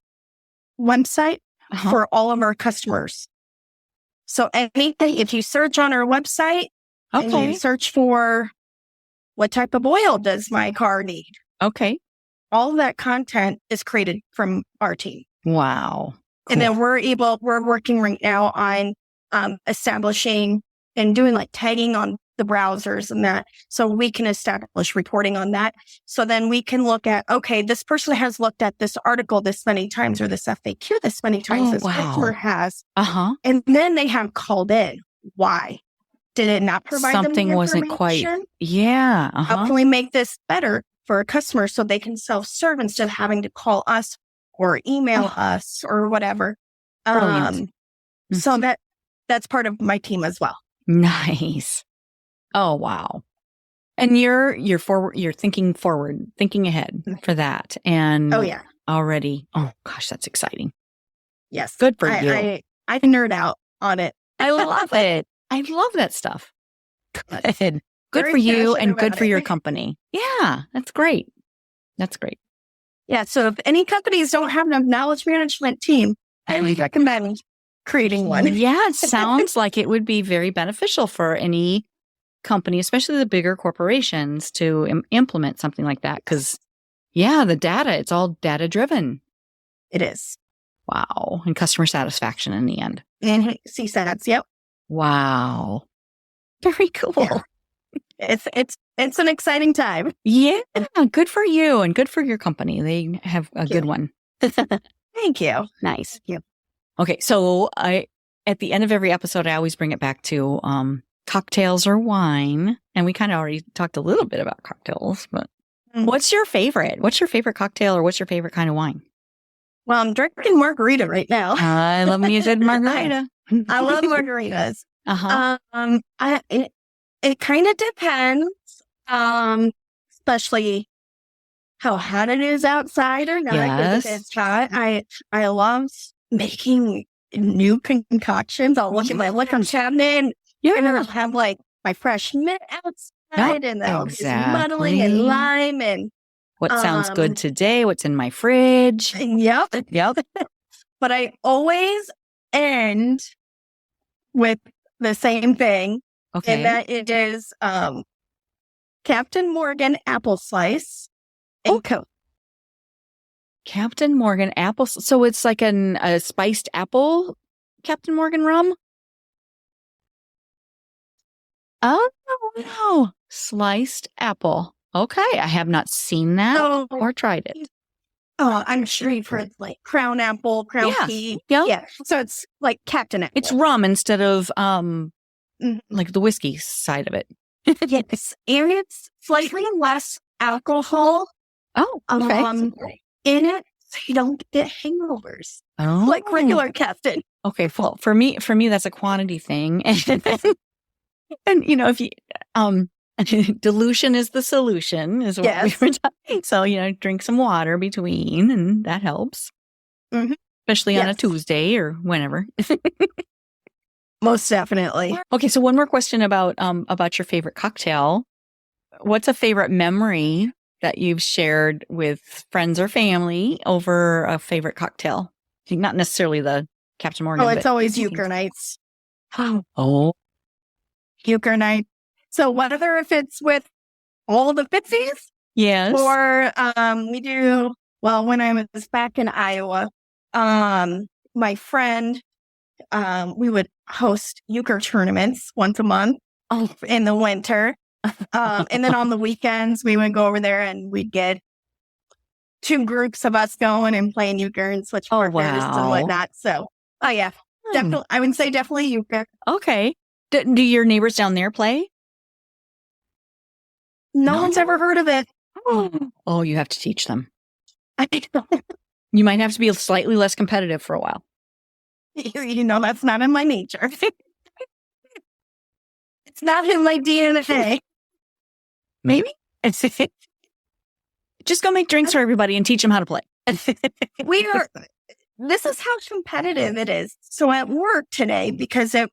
Speaker 2: website for all of our customers. So anything, if you search on our website and you search for what type of oil does my car need?
Speaker 1: Okay.
Speaker 2: All of that content is created from our team.
Speaker 1: Wow. Cool.
Speaker 2: And then we're working right now on establishing and doing like tagging on the browsers and that, so we can establish reporting on that. So then we can look at, okay, this person has looked at this article this many times or this FAQ this many times. This customer has. And then they have called in. Why? Did it not provide
Speaker 1: something
Speaker 2: them the
Speaker 1: wasn't quite? Yeah.
Speaker 2: How can we make this better for a customer so they can self-serve instead of having to call us or email us or whatever? So that's part of my team as well.
Speaker 1: Nice. Oh, wow. And you're thinking forward, thinking ahead for that. And already, oh gosh, that's exciting.
Speaker 2: Yes.
Speaker 1: Good for you.
Speaker 2: I nerd out on it.
Speaker 1: I love it. I love that stuff. Good. Good for you and good for your company. Yeah, that's great. That's great.
Speaker 2: Yeah. So if any companies don't have a knowledge management team, I would recommend creating one.
Speaker 1: Yeah, it sounds like it would be very beneficial for any company, especially the bigger corporations, to implement something like that. Because, the data, it's all data driven.
Speaker 2: It is.
Speaker 1: Wow. And customer satisfaction in the end.
Speaker 2: And CSATs, yep.
Speaker 1: Wow. Very cool.
Speaker 2: Yeah. It's an exciting time.
Speaker 1: Yeah. Good for you and good for your company. They have a good one.
Speaker 2: Thank you.
Speaker 1: Nice.
Speaker 2: Thank you.
Speaker 1: Okay. So at the end of every episode, I always bring it back to cocktails or wine. And we kind of already talked a little bit about cocktails, but what's your favorite? What's your favorite cocktail or what's your favorite kind of wine?
Speaker 2: Well, I'm drinking margarita right now.
Speaker 1: I love me a good margarita.
Speaker 2: I love margaritas. It kind of depends, especially how hot it is outside or not.
Speaker 1: Yes.
Speaker 2: If it's hot, I love making new concoctions. I'll look at my liquor cabinet and I'll have like my fresh mint outside and I'll just muddling and lime and
Speaker 1: What sounds good today? What's in my fridge?
Speaker 2: Yep. But I always end with the same thing.
Speaker 1: Okay.
Speaker 2: And that it is Captain Morgan apple slice and Coke.
Speaker 1: Captain Morgan apple. So it's like a spiced apple Captain Morgan rum? Oh, wow. Sliced apple. Okay. I have not seen that or tried it.
Speaker 2: Oh, I'm sure you've heard like crown apple, crown tea.
Speaker 1: Yeah.
Speaker 2: Yeah. So it's like Captain Apple.
Speaker 1: It's rum instead of like the whiskey side of it.
Speaker 2: Yes. And it's slightly less alcohol.
Speaker 1: Oh, okay.
Speaker 2: In it, so you don't get hangovers.
Speaker 1: Oh.
Speaker 2: Like regular Captain.
Speaker 1: Okay. Well, for me, that's a quantity thing. And if you, dilution is the solution, is what we were talking. So, drink some water between, and that helps.
Speaker 2: Mm-hmm.
Speaker 1: Especially on a Tuesday or whenever.
Speaker 2: Most definitely.
Speaker 1: Okay, so one more question about your favorite cocktail. What's a favorite memory that you've shared with friends or family over a favorite cocktail? Not necessarily the Captain Morgan.
Speaker 2: Oh, it's always euchre nights.
Speaker 1: Oh.
Speaker 2: Euchre night. So whether if it's with all the Fitzies,
Speaker 1: yes,
Speaker 2: or we do, well, when I was back in Iowa, my friend, we would host euchre tournaments once a month in the winter. And then on the weekends, we would go over there and we'd get 2 groups of us going and playing euchre and switch partners and whatnot. So, definitely, I would say definitely euchre.
Speaker 1: Okay. Do your neighbors down there play?
Speaker 2: No one's ever heard of it.
Speaker 1: Oh, you have to teach them. You might have to be slightly less competitive for a while.
Speaker 2: That's not in my nature. It's not in my DNA.
Speaker 1: Maybe. Just go make drinks for everybody and teach them how to play.
Speaker 2: This is how competitive it is. So at work today, because it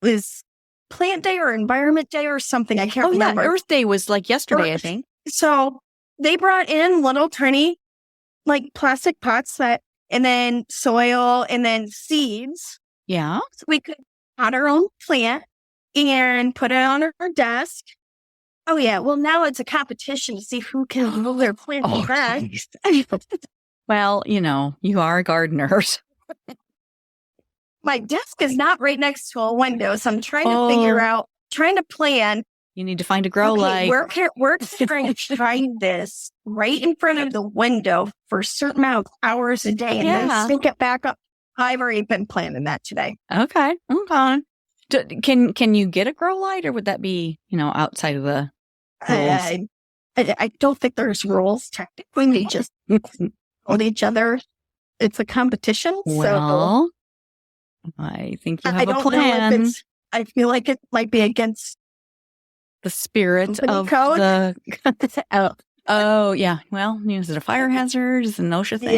Speaker 2: was Plant Day or Environment Day or something, I can't remember.
Speaker 1: Earth Day was like yesterday, I think.
Speaker 2: So they brought in little tiny, like plastic pots and then soil and then seeds.
Speaker 1: Yeah.
Speaker 2: So we could pot our own plant and put it on our desk. Oh, yeah. Well, now it's a competition to see who can move their plant best.
Speaker 1: Well, you are gardeners.
Speaker 2: My desk is not right next to a window, so I'm trying to plan.
Speaker 1: You need to find a grow light.
Speaker 2: We're trying to try this right in front of the window for a certain amount of hours a day and then sync it back up. I've already been planning that today.
Speaker 1: Okay. Can you get a grow light, or would that be, outside of the rules?
Speaker 2: I don't think there's rules technically. We just hold each other. It's a competition.
Speaker 1: Well, I think you have a plan.
Speaker 2: I feel like it might be against
Speaker 1: the spirit of
Speaker 2: code.
Speaker 1: Oh, yeah. Well, is it a fire hazard? Is it an OSHA thing?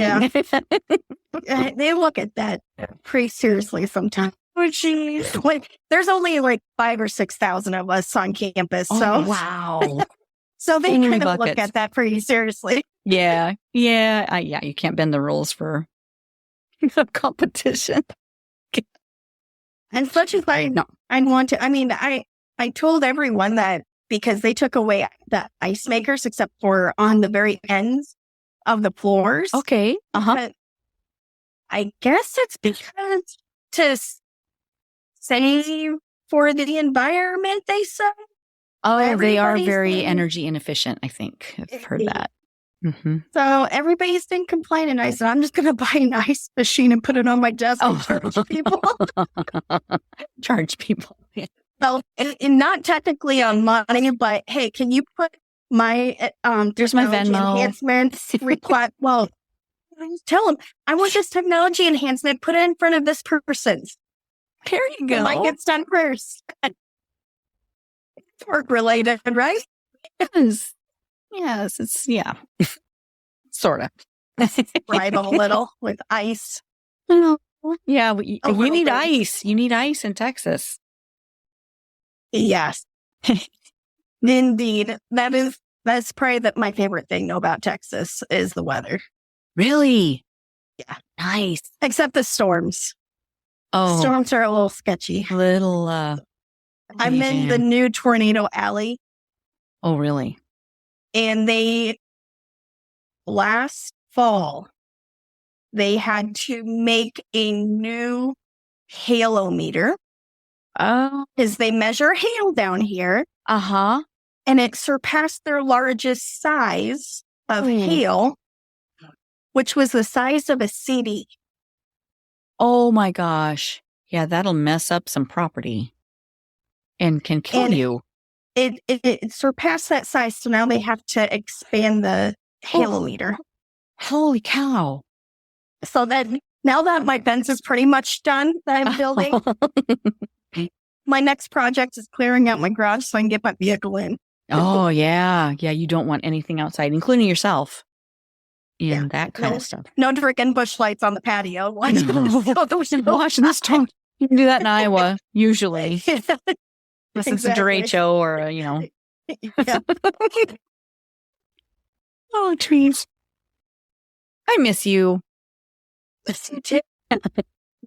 Speaker 2: Yeah. They look at that pretty seriously sometimes. Oh, geez. There's only like 5,000 or 6,000 of us on campus. So
Speaker 1: wow.
Speaker 2: So they kind of look at that pretty seriously.
Speaker 1: Yeah. You can't bend the rules for a competition.
Speaker 2: And such as I want to. I mean, I told everyone that because they took away the ice makers except for on the very ends of the floors.
Speaker 1: Okay.
Speaker 2: But I guess it's because to save for the environment, they said.
Speaker 1: Oh, they are very energy inefficient, I think. I've heard that. Mm-hmm.
Speaker 2: So everybody's been complaining. I said, I'm just going to buy an ice machine and put it on my desk and charge people.
Speaker 1: Charge people. Yeah.
Speaker 2: Well, and not technically on money, but hey, can you put my
Speaker 1: there's my Venmo
Speaker 2: enhancements request? Well, tell them I want this technology enhancement put it in front of this person's.
Speaker 1: There you go.
Speaker 2: Like it's done first. It's work related, right?
Speaker 1: Yes, it's sort of.
Speaker 2: Bribe a little with ice.
Speaker 1: Yeah, you need ice. You need ice in Texas.
Speaker 2: Yes. Indeed. That is That's probably my favorite thing about Texas is the weather.
Speaker 1: Really?
Speaker 2: Yeah.
Speaker 1: Nice.
Speaker 2: Except the storms.
Speaker 1: Oh.
Speaker 2: Storms are a little sketchy.
Speaker 1: I'm
Speaker 2: in the new Tornado Alley.
Speaker 1: Oh, really?
Speaker 2: And last fall, they had to make a new halometer.
Speaker 1: Oh.
Speaker 2: Because they measure hail down here.
Speaker 1: Uh-huh.
Speaker 2: And it surpassed their largest size of hail, which was the size of a CD.
Speaker 1: Oh, my gosh. Yeah, that'll mess up some property and can kill you.
Speaker 2: It surpassed that size, so now they have to expand the halometer.
Speaker 1: Holy cow.
Speaker 2: So now that my fence is pretty much done that I'm building, my next project is clearing out my garage so I can get my vehicle in.
Speaker 1: Oh, yeah. Yeah, you don't want anything outside, including yourself. That kind of stuff.
Speaker 2: No freaking bush lights on the patio.
Speaker 1: Watching the storm. You can do that in Iowa, usually. Unless it's a derecho or,
Speaker 2: Yeah.
Speaker 1: Oh, trees. I miss you.
Speaker 2: Miss you too.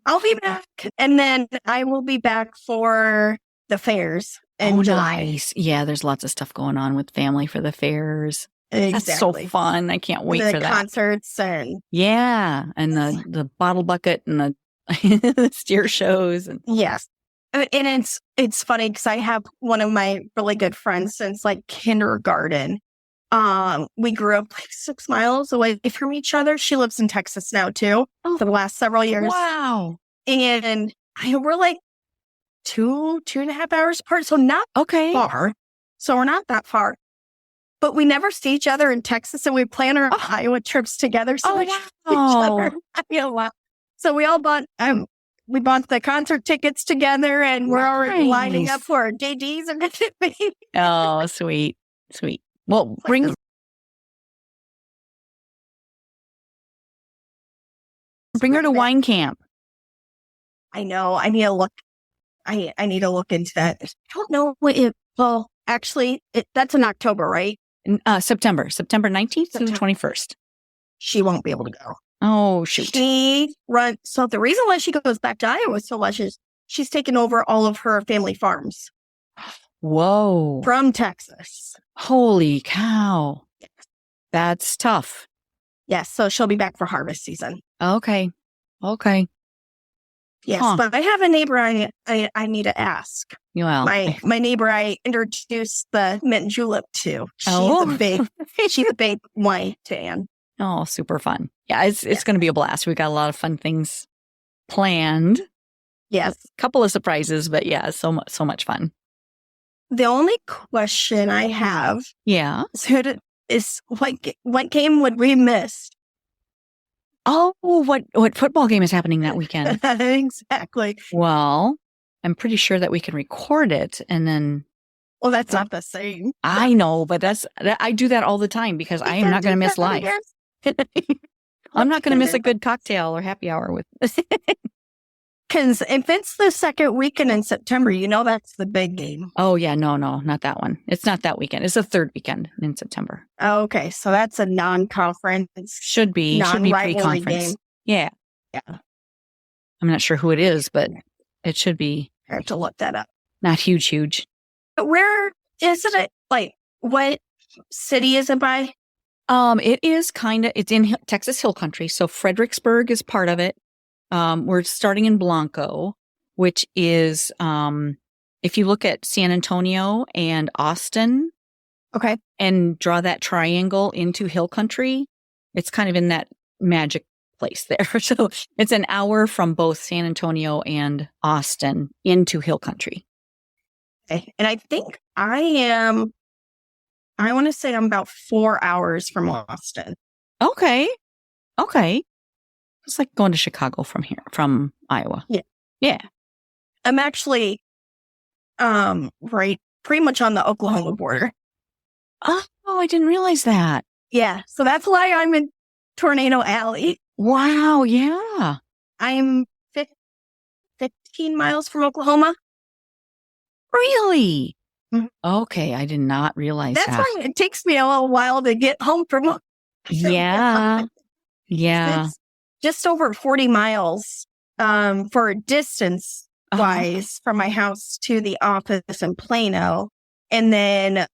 Speaker 2: I'll be back. And then I will be back for the fairs in July.
Speaker 1: Nice. Yeah, there's lots of stuff going on with family for the fairs.
Speaker 2: Exactly.
Speaker 1: That's so fun. I can't wait for that.
Speaker 2: The concerts and...
Speaker 1: Yeah, and the bottle bucket and the steer shows.
Speaker 2: Yes. And it's funny because I have one of my really good friends since like kindergarten. We grew up like 6 miles away from each other. She lives in Texas now too for the last several years.
Speaker 1: Wow.
Speaker 2: And we're like 2.5 hours apart. So not far. So we're not that far. But we never see each other in Texas, and we plan our Iowa trips together. So we see each other. So we all bought the concert tickets together, and we're already lining up for our JDs and baby.
Speaker 1: Oh, sweet. Sweet. Well, bring her to wine camp.
Speaker 2: I know. I need to look. I need to look into that. I don't know what actually, that's in October, right?
Speaker 1: September 19th to the 21st.
Speaker 2: She won't be able to go.
Speaker 1: Oh, shoot.
Speaker 2: So the reason why she goes back to Iowa so much is she's taken over all of her family farms.
Speaker 1: Whoa.
Speaker 2: From Texas.
Speaker 1: Holy cow. That's tough.
Speaker 2: Yes. So she'll be back for harvest season.
Speaker 1: Okay.
Speaker 2: Yes. But I have a neighbor I need to ask.
Speaker 1: Well,
Speaker 2: my neighbor I introduced the mint julep to. She's a big wine fan.
Speaker 1: Oh, super fun. Yeah, it's going to be a blast. We've got a lot of fun things planned.
Speaker 2: Yes.
Speaker 1: A couple of surprises, but yeah, so much fun.
Speaker 2: The only question I have is what game would we miss?
Speaker 1: Oh, what football game is happening that weekend?
Speaker 2: Exactly.
Speaker 1: Well, I'm pretty sure that we can record it and then...
Speaker 2: Well, that's not the same.
Speaker 1: I know, but I do that all the time because I am not going to miss life. I'm not going to miss a good cocktail or happy hour with...
Speaker 2: Because if it's the second weekend in September, that's the big game.
Speaker 1: Oh, yeah. No, not that one. It's not that weekend. It's the third weekend in September.
Speaker 2: Okay. So that's a non-conference.
Speaker 1: Should be pre-conference.
Speaker 2: Game.
Speaker 1: Yeah. I'm not sure who it is, but it should be.
Speaker 2: I have to look that up.
Speaker 1: Not huge.
Speaker 2: Where is it? Like, what city is it by?
Speaker 1: It's in Texas Hill Country. So Fredericksburg is part of it. We're starting in Blanco, which is, if you look at San Antonio and Austin, and draw that triangle into Hill Country, it's kind of in that magic place there. So it's an hour from both San Antonio and Austin into Hill Country.
Speaker 2: Okay. And I think I want to say I'm about 4 hours from Austin.
Speaker 1: Okay. It's like going to Chicago from Iowa. Yeah.
Speaker 2: I'm actually, pretty much on the Oklahoma border.
Speaker 1: Oh, I didn't realize that.
Speaker 2: Yeah. So that's why I'm in Tornado Alley.
Speaker 1: Wow. Yeah.
Speaker 2: I'm 15 miles from Oklahoma.
Speaker 1: Really? Okay, I did not realize
Speaker 2: That's
Speaker 1: that.
Speaker 2: why it takes me a little while to get home from work.
Speaker 1: Yeah.
Speaker 2: It's just over 40 miles for distance wise from my house to the office in Plano. And then,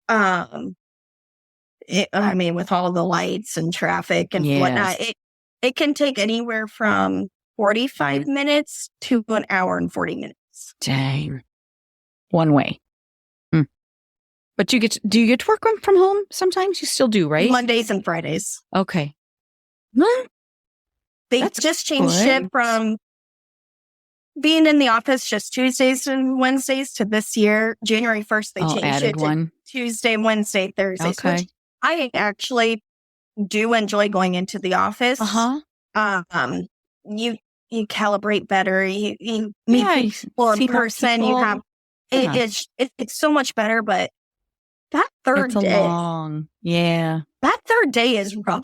Speaker 2: with all the lights and traffic and whatnot, it can take anywhere from 45 minutes to an hour and 40 minutes.
Speaker 1: Dang. One way. But do you get to work from home sometimes? You still do, right?
Speaker 2: Mondays and Fridays.
Speaker 1: Okay.
Speaker 2: They just changed it from being in the office just Tuesdays and Wednesdays to this year, January 1st, they changed it to Tuesday, Wednesday, Thursdays, which I actually do enjoy going into the office. You calibrate better. You meet people in person. You have it's so much better, but that third day, that third day is rough.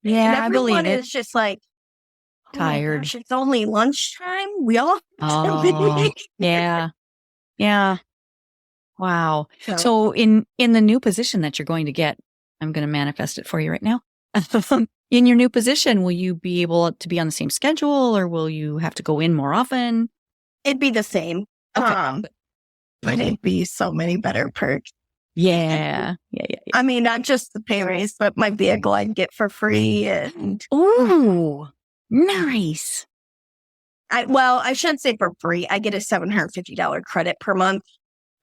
Speaker 1: Yeah, I believe it.
Speaker 2: Everyone is just like
Speaker 1: tired.
Speaker 2: Gosh, it's only lunchtime. We all.
Speaker 1: Yeah. Wow. So in the new position that you're going to get, I'm going to manifest it for you right now. In your new position, will you be able to be on the same schedule, or will you have to go in more often?
Speaker 2: It'd be the same. But it'd be so many better perks.
Speaker 1: Yeah.
Speaker 2: I mean, not just the pay raise, but my vehicle I'd get for free. And
Speaker 1: ooh, nice.
Speaker 2: I shouldn't say for free. I get a $750 credit per month.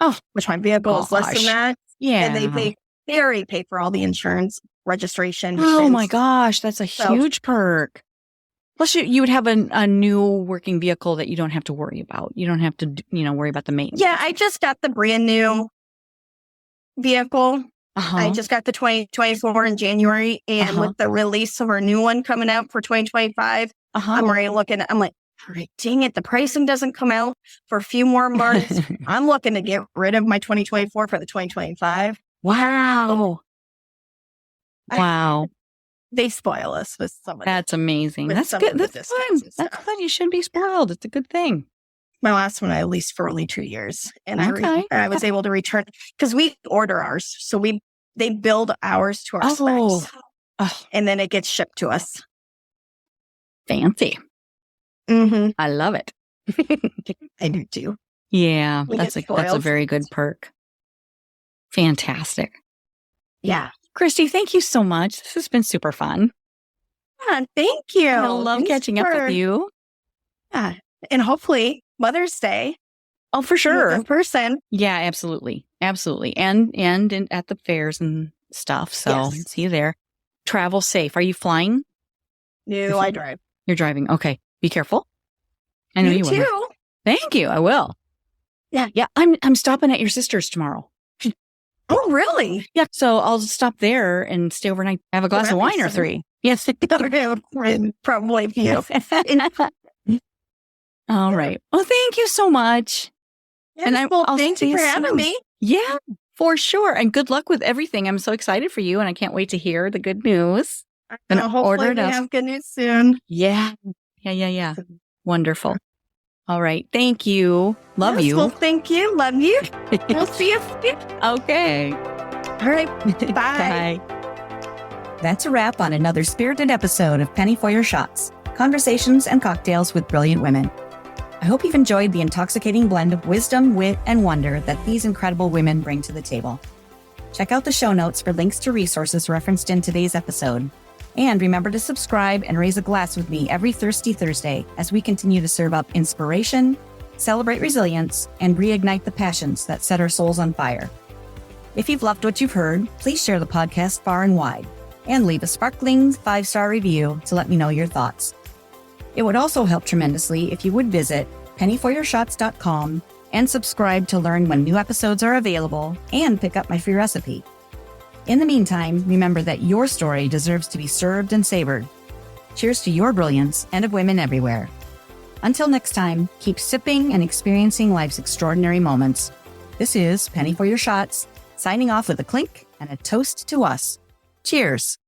Speaker 2: Oh, which my vehicle is less than that.
Speaker 1: Yeah,
Speaker 2: and they already pay for all the insurance, registration.
Speaker 1: Oh my gosh, that's a huge perk. Plus, you would have a new working vehicle that you don't have to worry about. You don't have to, worry about the maintenance.
Speaker 2: Yeah, I just got the brand new vehicle. I just got the 2024 in January, and with the release of our new one coming out for 2025, I'm already looking. I'm like, dang it, the pricing doesn't come out for a few more months. I'm looking to get rid of my 2024 for the 2025.
Speaker 1: Wow.
Speaker 2: They spoil us with some of
Speaker 1: That's amazing. That's good. That's fun. That's fun. You should be spoiled. It's a good thing.
Speaker 2: My last one I leased for only 2 years, and I was able to return because we order ours. So they build ours to our specs, and then it gets shipped to us.
Speaker 1: Fancy. I love it.
Speaker 2: I do too.
Speaker 1: Yeah, that's a very good perk. Fantastic.
Speaker 2: Yeah.
Speaker 1: Christi, thank you so much. This has been super fun.
Speaker 2: Yeah, thank you.
Speaker 1: I love catching up with you.
Speaker 2: Yeah. And hopefully Mother's Day.
Speaker 1: Oh, for sure.
Speaker 2: In person.
Speaker 1: Yeah, absolutely. Absolutely. And at the fairs and stuff. So see you there. Travel safe. Are you flying?
Speaker 2: No, I drive.
Speaker 1: You're driving. Okay. Be careful. I know you will.
Speaker 2: Too.
Speaker 1: Thank you. I will.
Speaker 2: Yeah.
Speaker 1: Yeah. I'm stopping at your sister's tomorrow.
Speaker 2: Oh, really?
Speaker 1: Yeah. So I'll stop there and stay overnight. Have a glass of wine or three. Yes.
Speaker 2: Probably you.
Speaker 1: All right. Well, thank you so much.
Speaker 2: Yes, and I'll thank you for having me.
Speaker 1: Yeah, for sure. And good luck with everything. I'm so excited for you, and I can't wait to hear the good news.
Speaker 2: And hopefully we have good news soon.
Speaker 1: Yeah. Wonderful. All right. Thank you. Love you.
Speaker 2: Well, thank you. Love you. We'll see you soon.
Speaker 1: Okay.
Speaker 2: All right. Bye.
Speaker 1: That's a wrap on another spirited episode of Penny for Your Shots, Conversations and Cocktails with Brilliant Women. I hope you've enjoyed the intoxicating blend of wisdom, wit, and wonder that these incredible women bring to the table. Check out the show notes for links to resources referenced in today's episode. And remember to subscribe and raise a glass with me every Thirsty Thursday as we continue to serve up inspiration, celebrate resilience, and reignite the passions that set our souls on fire. If you've loved what you've heard, please share the podcast far and wide and leave a sparkling 5-star review to let me know your thoughts. It would also help tremendously if you would visit pennyforyourshots.com and subscribe to learn when new episodes are available and pick up my free recipe. In the meantime, remember that your story deserves to be served and savored. Cheers to your brilliance and of women everywhere. Until next time, keep sipping and experiencing life's extraordinary moments. This is Penny for Your Shots, signing off with a clink and a toast to us. Cheers.